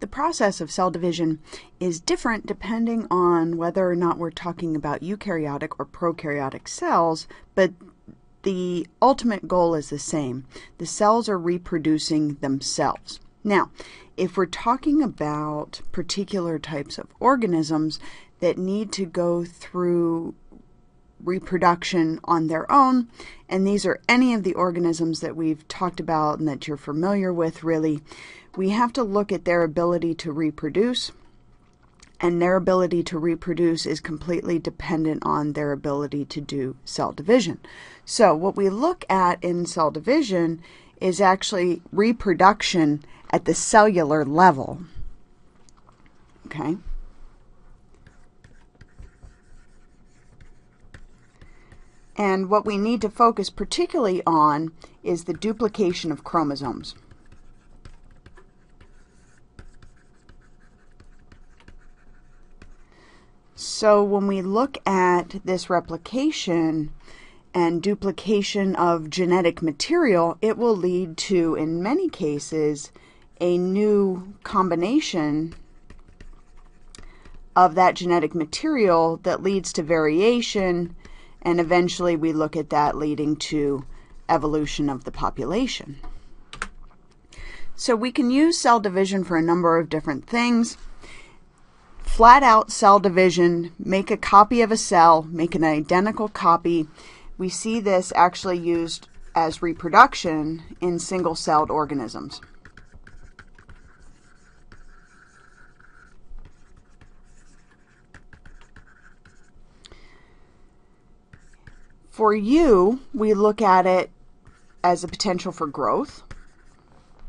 The process of cell division is different depending on whether or not we're talking about eukaryotic or prokaryotic cells, but the ultimate goal is the same. The cells are reproducing themselves. Now, if we're talking about particular types of organisms that need to go through reproduction on their own, and these are any of the organisms that we've talked about and that you're familiar with, really, we have to look at their ability to reproduce, and their ability to reproduce is completely dependent on their ability to do cell division. So what we look at in cell division is actually reproduction at the cellular level. Okay? And what we need to focus particularly on is the duplication of chromosomes. So when we look at this replication and duplication of genetic material, it will lead to, in many cases, a new combination of that genetic material that leads to variation, and eventually we look at that leading to evolution of the population. So we can use cell division for a number of different things. Flat out cell division, make a copy of a cell, make an identical copy. We see this actually used as reproduction in single-celled organisms. For you, we look at it as a potential for growth.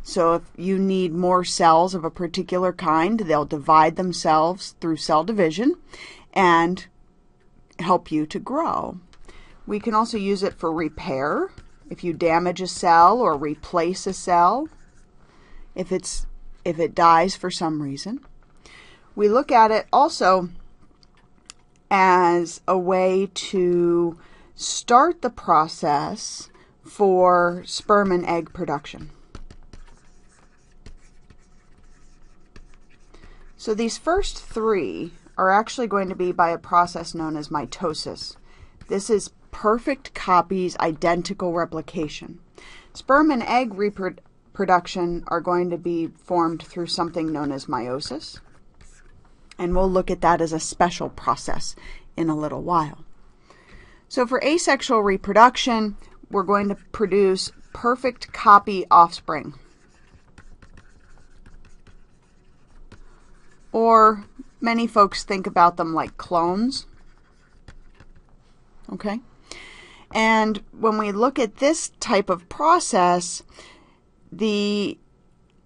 So if you need more cells of a particular kind, they'll divide themselves through cell division and help you to grow. We can also use it for repair. If you damage a cell or replace a cell, if it dies for some reason. We look at it also as a way to start the process for sperm and egg production. So these first three are actually going to be by a process known as mitosis. This is perfect copies, identical replication. Sperm and egg reproduction are going to be formed through something known as meiosis, and we'll look at that as a special process in a little while. So for asexual reproduction, we're going to produce perfect copy offspring. Or many folks think about them like clones. Okay? And when we look at this type of process, the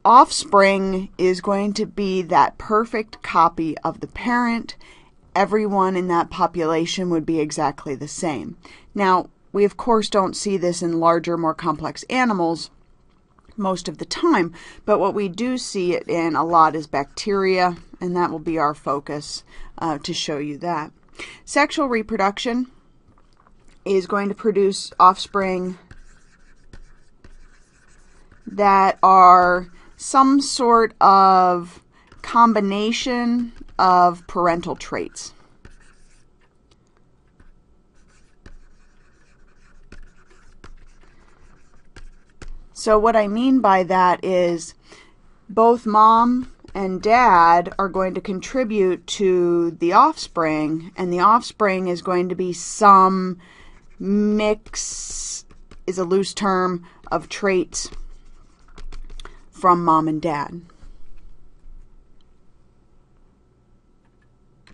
offspring is going to be that perfect copy of the parent. Everyone in that population would be exactly the same. Now, we of course don't see this in larger, more complex animals most of the time, but what we do see it in a lot is bacteria, and that will be our focus to show you that. Sexual reproduction is going to produce offspring that are some sort of combination of parental traits. So what I mean by that is both mom and dad are going to contribute to the offspring, and the offspring is going to be some mix, is a loose term, of traits from mom and dad.